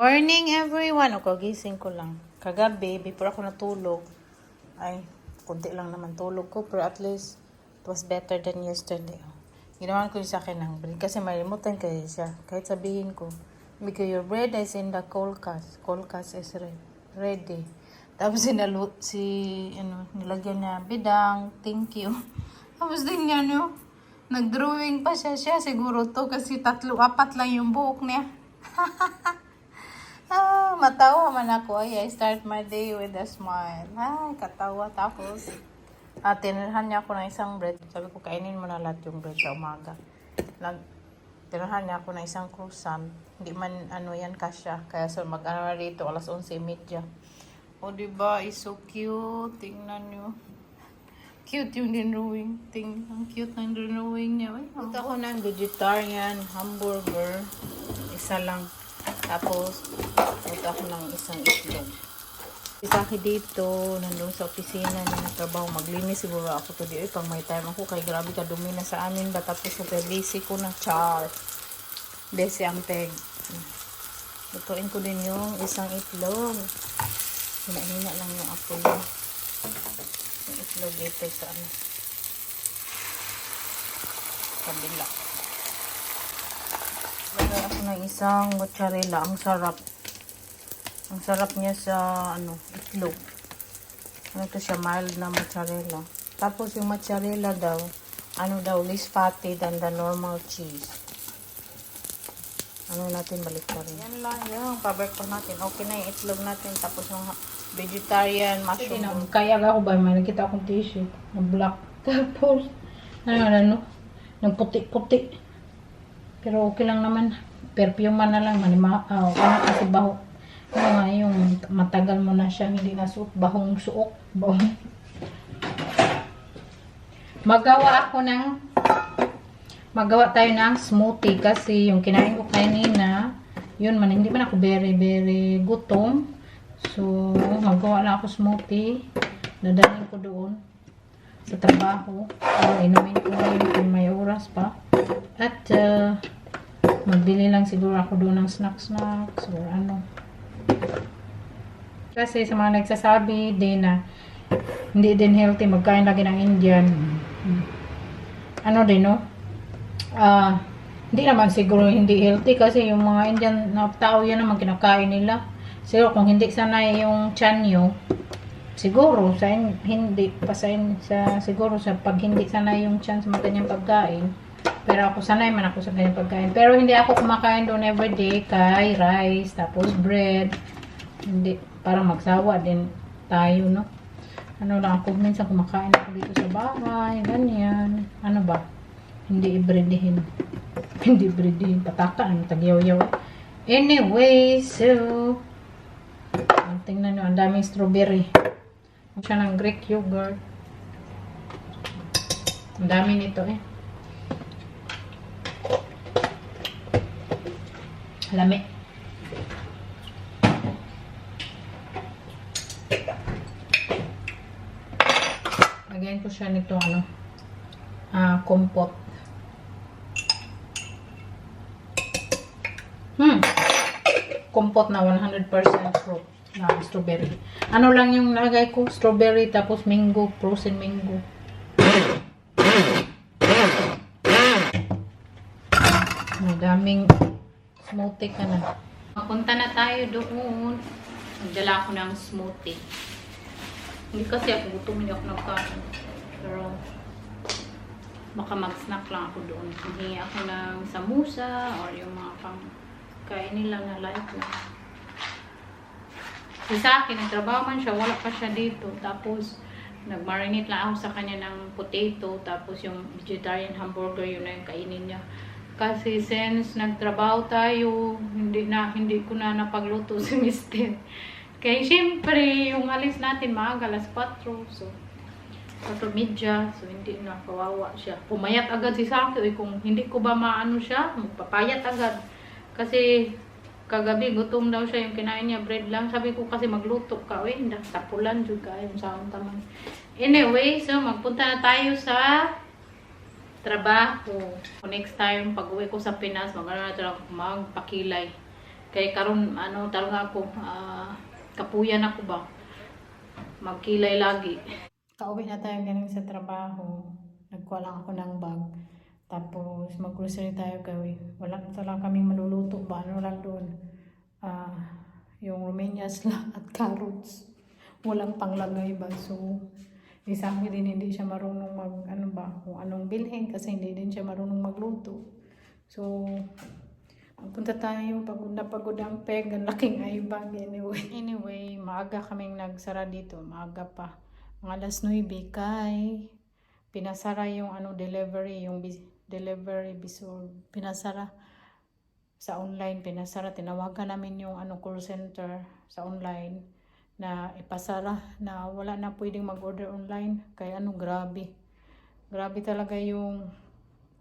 Morning everyone! O kagising ko lang. Kagabi, before ako natulog, ay, kunti lang naman tulog ko, pero at least, it was better than yesterday. Ginawan ko yung sa akin ng bread, kasi malimutan kayo siya. Kahit sabihin ko, because your bread is in the cold cast. Cold cast is ready. Tapos nilagyan niya, bidang, thank you. Tapos din niya, nag-drawing pa siya siguro to, kasi 3-4 lang yung buhok niya. Matawa man ako. I start my day with a smile. Ay, katawa. Tapos, tinirhan niya ako ng isang bread. Sabi ko, kainin mo na lahat yung bread sa umaga. Tinirhan niya ako ng isang croissant. Hindi man, yan kasya. Kaya so, mag-ano rito, alas 11:30. O, diba? It's so cute. Tingnan niyo. Cute yung drawing. Ang cute ng drawing niya. Ito ako ng vegetarian hamburger. Isa lang. Tapos, ito ako ng isang itlog. Isa ako dito, nandun sa opisina na nagtrabaho. Maglinis siguro ako today. Pag may time ako, kay grabe ka dumi na sa amin ba? Tapos super busy ko na char. Busy ang peg. Lutuin ko din yung isang itlog. Hina-hina lang yung apple. Yung itlog dito sa kabila. Lagyan ako ng isang mozzarella. Ang sarap. Ang sarap niya sa itlog. Ito siya, mild na mozzarella. Tapos yung mozzarella daw, less fatty than the normal cheese. Natin balik pa rin. Yan lang yung paberk pa natin. Okay na yung itlog natin. Tapos yung vegetarian mushroom. Kaya ako ba, may nakita akong tissue na black. Tapos, nagputi-puti. Pero okay lang naman. Perfume man na lang. Kasi baho. Yung matagal mo na siya hindi nasuot. Bahong suok. Magawa tayo ng smoothie. Kasi yung kinain ko kanina, yun man, hindi man ako very, very gutom. So, magawa lang ako smoothie. Dadalhin ko doon sa trabaho. Inumin ko ngayon kung may oras pa. At, magbili lang siguro ako doon ng snacks or ano. Kasi sa mga nagsasabi din na hindi din healthy magkain lagi ng Indian. Hindi naman siguro hindi healthy kasi yung mga Indian na tao yan naman kinakain nila. Siguro kung hindi sanay yung tiyan nyo, siguro siguro sa pag hindi sanay yung tiyan sa mga kanyang pagkain. Pero ako sanay man ako sa kanyang pagkain. Pero hindi ako kumakain doon everyday kay rice, tapos bread. Hindi, parang magsawa din tayo, no? Lang ako, minsan kumakain ako dito sa bahay, ganyan. Hindi ibredehin. Hindi ibredehin. Pataka, tagyaw-yaw. Anyway, so, tingnan nyo, ang daming strawberry. Ang siya ng Greek yogurt. Ang dami nito Lami. Lagyan ko siya nito kompot. Kompot na 100% fruit na strawberry. Lang yung lagay ko? Strawberry tapos mango, frozen mango. Madaming smoothie ka na. Mapunta na tayo doon. Nagdala ako ng smoothie. Hindi kasi ako gutom, hindi ako nagkain. Pero, baka mag-snack lang ako doon. Hindi ako ng samusa or yung mga pang-kain nila na light lang. Sa akin, nagtrabaho man siya, wala pa siya dito. Tapos, nag-marinate lang ako sa kanya ng potato. Tapos, yung vegetarian hamburger, yun na yung kainin niya. Kasi since nagtrabaho tayo, hindi ko na napagluto si Mr. Kaya syempre, yung alis natin maaga, alas 4. So, 4:30. So, hindi na kawawa siya. Pumayat agad si Saki. Kung hindi ko ba maano siya, magpapayat agad. Kasi, kagabi, gutom daw siya. Yung kinain niya, bread lang. Sabi ko kasi magluto ka. Tapulan juga yung sound taman. Anyway, so, magpunta na tayo sa trabaho. Next time, pag uwi ko sa Pinas, magpakilay. Kay karon tarong ako, kapuyan ako ba? Magkilay lagi. Kauwi na tayo galing sa trabaho. Nagkuha lang ako ng bag. Tapos mag-grocery tayo gawin. Wala lang kaming maluluto ba? Ano lang doon? Yung Romanias lang at carrots. Walang panglagay ba? So, isa akin din hindi siya marunong kung anong bilhin kasi hindi din siya marunong magluto. So, punta tayo, pagod na pagod ang peg, ang laking eye bag anyway, maaga kaming nagsara dito, maaga pa. Mga alas 9 kay pinasara yung delivery, yung delivery bisor, pinasara sa online, tinawagan namin yung call center sa online na ipasara na wala na pwedeng mag-order online. Kaya grabe talaga yung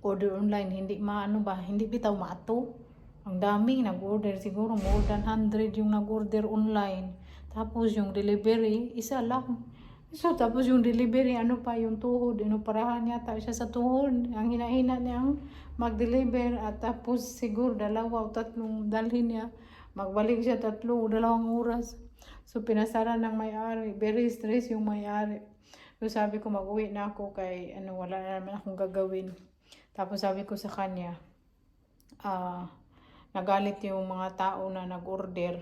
order online, hindi bitaw maato. Ang daming nag-order, siguro more than 100 yung nag-order online. Tapos yung delivery, isa lang. So tapos yung delivery, yung tuhod, parahan yata siya sa tuhod. Ang hinahina niyang mag-deliver at tapos siguro 2 o 3 dalhin niya. Magbalik siya 3 o 2 oras. So pinasara ng may-ari, very stress yung may-ari. So sabi ko mag-uwi na ako kay wala na naman akong gagawin. Tapos sabi ko sa kanya, nagalit yung mga tao na nag-order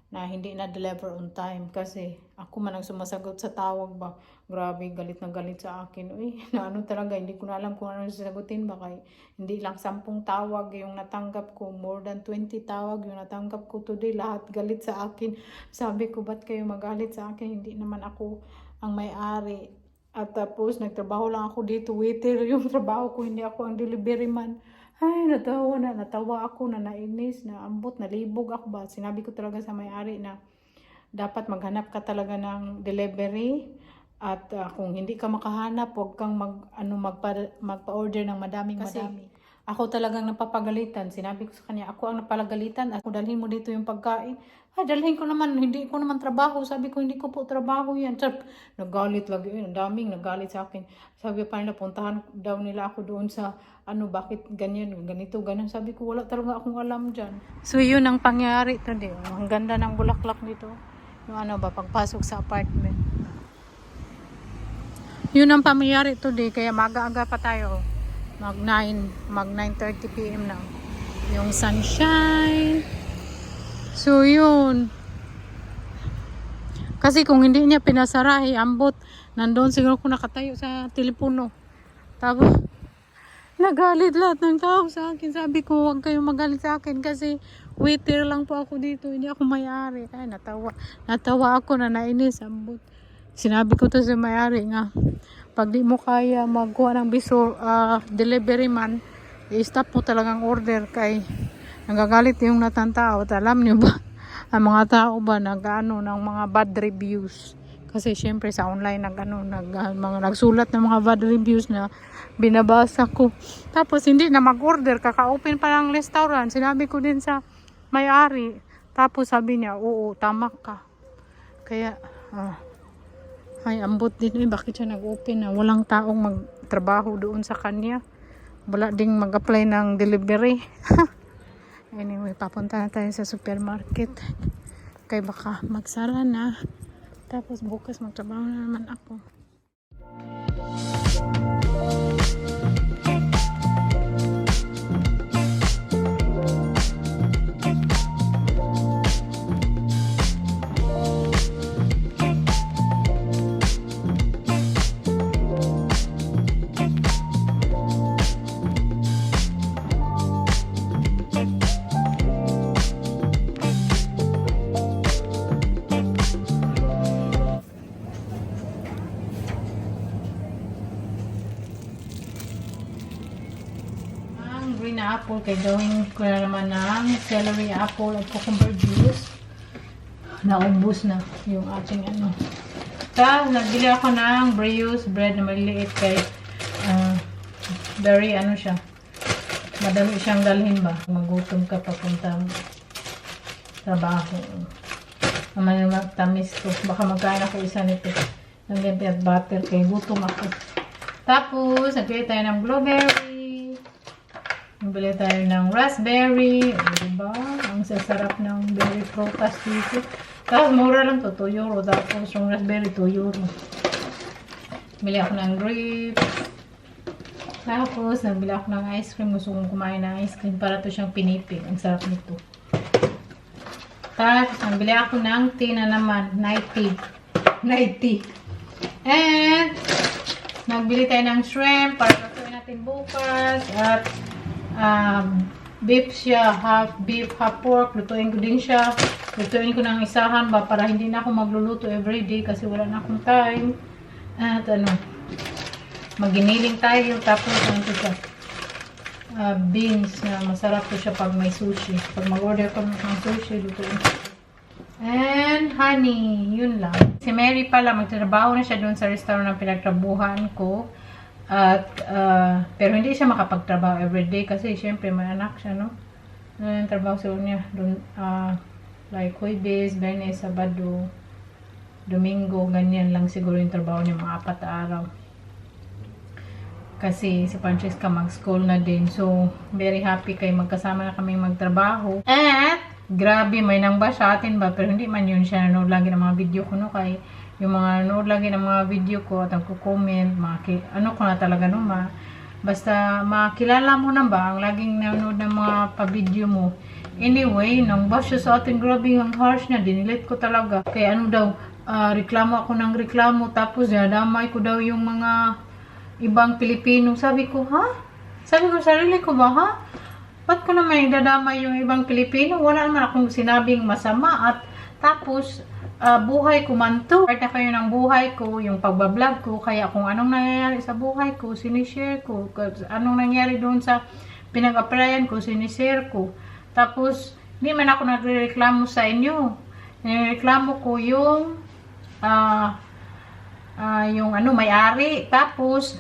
na hindi na deliver on time kasi ako man ang sumasagot sa tawag ba. Grabe, galit na galit sa akin. Uy, talaga, hindi ko na alam kung ano sasagutin ba kay hindi lang 10 tawag yung natanggap ko, more than 20 tawag yung natanggap ko today, lahat galit sa akin. Sabi ko, ba't kayo magalit sa akin? Hindi naman ako ang may-ari. At tapos nagtrabaho lang ako dito, waiter yung trabaho ko, hindi ako ang delivery man. Ay, natawa ako na nainis, na ambot, nalibog ako ba. Sinabi ko talaga sa may-ari na dapat maghanap ka talaga ng delivery at kung hindi ka makahanap, huwag kang magpa-order ng madaming. Ako talagang napapagalitan. Sinabi ko sa kanya, ako ang napagalitan at dalhin mo dito yung pagkain. Ay, dalhin ko naman, hindi ko naman trabaho. Sabi ko, hindi ko po trabaho yan. Nagalit lagi, ang daming nagalit sa akin. Sabi pa nila, puntahan daw nila ako doon sa bakit ganyan, ganito, ganun. Sabi ko, wala talaga akong alam dyan. So, yun ang pangyari today. Ang ganda ng bulaklak dito. Yung pagpasok sa apartment. Yun ang pangyari today, kaya maaga-aga pa tayo. Mag 9:30 PM na. Yung sunshine. So, yun. Kasi kung hindi niya pinasara, ambot. Nandun siguro ko nakatayo sa telepono. Tapos, nagalit lahat ng tao sa akin. Sabi ko, huwag kayong magalit sa akin kasi waiter lang po ako dito. Hindi ako may-ari. Ay, natawa ako na nainis. Ambot. Sinabi ko to sa may-ari nga, pag di mo kaya magkuha ng delivery man, i-stop mo talagang order kay nagagalit yung natantao. At alam niyo ba, ang mga tao ba ng mga bad reviews? Kasi syempre sa online nagsulat ng mga bad reviews na binabasa ko. Tapos hindi na mag-order, kaka-open pa ng restaurant. Sinabi ko din sa may-ari. Tapos sabi niya, oo, tama ka. Kaya, ay, ambot din. Bakit siya nag-open na walang taong magtrabaho doon sa kanya? Wala ding mag-apply ng delivery. Anyway, papunta na tayo sa supermarket. Kaya baka magsara na. Tapos bukas magtrabaho na naman ako. Green apple kay gawin ko na naman ng celery apple at cucumber juice. Naubos na yung ating Tapos nagbili ako ng brioche bread na maliliit kay very siya. Madali siyang dalhin ba. Magutom ka papuntang trabaho. Naman tamis to. Baka magkain ako isa nito. Ng at butter kay gutom ako. Tapos nagbili tayo ng blueberry. Nabili tayo ng raspberry. O, diba? Ang Ang sasarap ng berry prutas dito. Tapos mura lang to, 2 euro. Tapos yung raspberry, 2 euro. Bili ako ng grapes. Tapos, nabili ako ng ice cream. Gusto kong kumain ng ice cream para to siyang pinipig. Ang sarap nito. Tapos, nabili ako ng tea na naman. Night tea. Night tea. And, nagbili tayo ng shrimp para lutuin natin bukas. At, beef siya. Half beef, half pork. Lutuin ko din siya. Lutuin ko ng isahan ba para hindi na ako magluluto everyday kasi wala na akong time. At, maginiling tayo. Tapos, ano ito siya? Beans na masarap to siya pag may sushi. Pag mag-order ko ng sushi, lutuin ko. And honey, yun lang. Si Mary pala, magtatrabaho na siya doon sa restaurant na pinagtrabuhan ko. At, pero hindi siya makapagtrabaho everyday kasi syempre may anak siya, no? Yung trabaho sa niya doon, like Huwebes, Biyernes, Sabado, Domingo, ganyan lang siguro yung trabaho niya, mga 4 na araw. Kasi si Francesca mag-school na din. So, very happy kay magkasama na kami magtrabaho. At, grabe, may nang ba sa atin ba? Pero hindi man yun siya nanood lagi ng mga video ko, no? Kay yung mga nanood lagi ng mga video ko at nagko-comment, ano ko na talaga, no? Basta makilala mo na ba ang laging nanood ng mga pa-video mo. Anyway, nang ba siya sa atin, grabe ang harsh niya. Dinilit ko talaga. Kaya ano daw, reklamo ako ng reklamo. Tapos, damay ko daw yung mga ibang Pilipino. Sabi ko, ha? Sabi ko, sarili ko ba, ha? Ba't ko naman idadamay yung ibang Pilipino? Wala naman akong sinabing masama. At tapos, buhay ko man to. Part na kayo ng buhay ko, yung pagbablog ko. Kaya kung anong nangyayari sa buhay ko, sinishare ko. Anong nangyari doon sa pinag-applyan ko, sinishare ko. Tapos, hindi man ako nagreklamo sa inyo. Nireklamo ko yung may-ari. Tapos,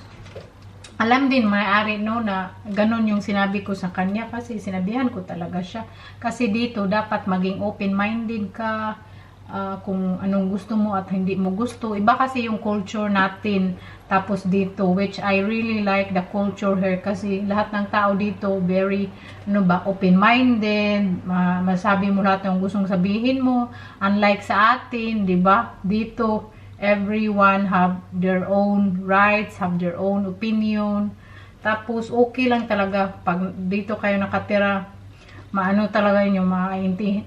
alam din may-ari no na ganun yung sinabi ko sa kanya kasi sinabihan ko talaga siya. Kasi dito dapat maging open-minded ka kung anong gusto mo at hindi mo gusto. Iba kasi yung culture natin. Tapos dito, which I really like the culture here kasi lahat ng tao dito very open-minded. Masabi mo lahat ng gustong sabihin mo. Unlike sa atin, di ba? Dito, everyone have their own rights, have their own opinion. Tapos, okay lang talaga pag dito kayo nakatira, maano talaga nyo,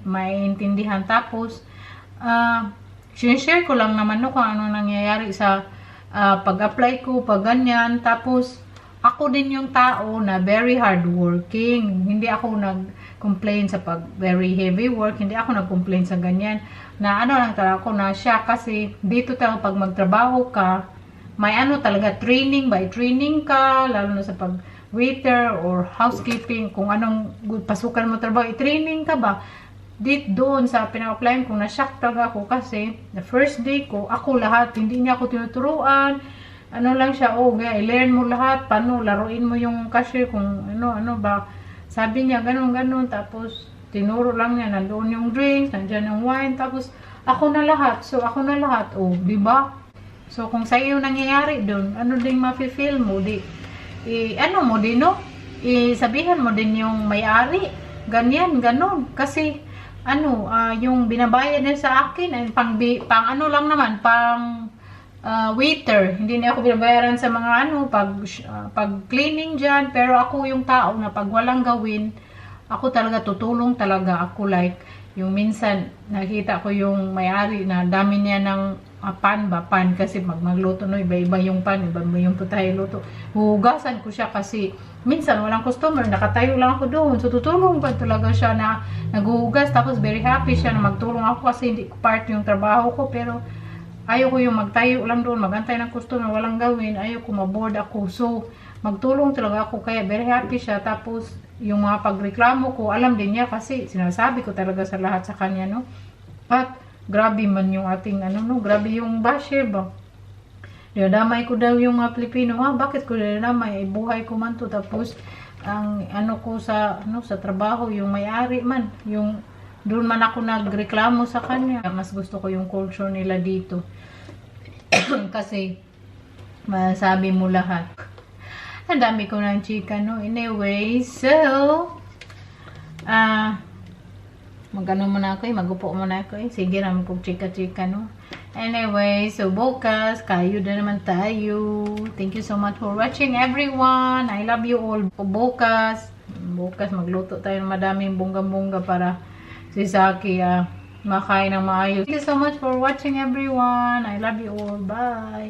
maiintindihan. Tapos, sinishare ko lang naman no, kung ano nangyayari sa pag-apply ko, pag ganyan. Tapos, ako din yung tao na very hardworking. Hindi ako nag-complain sa very heavy work. Hindi ako nag-complain sa ganyan. Na ano lang talaga ako na siya kasi dito talaga pag magtrabaho ka, may ano talaga training by training ka, lalo na sa pag waiter or housekeeping, kung anong pasukan mo trabaho, i-training ka ba? Doon sa pinaka-applyan ko, na-shock talaga ako kasi the first day ko, ako lahat, hindi niya ako tinuturuan. Ano lang siya, i-learn mo lahat, paano laruin mo yung cashier, kung ano ba. Sabi niya, ganun, tapos tinuro lang niya, nandoon yung drinks, nandiyan yung wine, tapos ako na lahat. So, ako na lahat. Di ba? So, kung sa iyo nangyayari doon, ano din mafe-feel mo? Sabihan mo din yung may-ari. Ganyan, ganun. Kasi, yung binabayad niya sa akin, ay pang waiter. Hindi niya ako binabayaran sa mga pag cleaning dyan. Pero ako yung tao na pag walang gawin, ako talaga tutulong talaga. Ako like, yung minsan nakita ko yung may-ari na dami niya ng pan kasi magluto no, iba-iba yung pan, iba-iba yung putay luto. Huhugasan ko siya kasi minsan walang customer, nakatayo lang ako doon. So tutulong pa talaga siya na naghuhugas, tapos very happy siya na magtulong ako kasi hindi ko part yung trabaho ko, pero ayaw ko yung magtayo lang doon, magantay ng customer, walang gawin, ayaw ko maboard ako. So magtulong talaga ako, kaya very happy siya. Tapos yung mga pagreklamo ko, alam din niya kasi sinasabi ko talaga sa lahat sa kanya, no? At grabe man yung ating grabe yung basher ba. Dinadamay ko daw yung mga Pilipino. Bakit ko dinadamay? Buhay ko man to. Tapos ang ko sa trabaho, yung may-ari man, yung doon man ako nagreklamo sa kanya. Mas gusto ko yung culture nila dito. Kasi masabi mo lahat. Ang dami ko ng chika, no? Anyway, so Magano muna ako magupo muna ako Sige naman kong chika-chika, no? Anyway, so bukas, kayo na naman tayo. Thank you so much for watching, everyone. I love you all. Bukas magluto tayo ng madaming bongga-bongga para si Saki makain ng maayos. Thank you so much for watching, everyone. I love you all. Bye.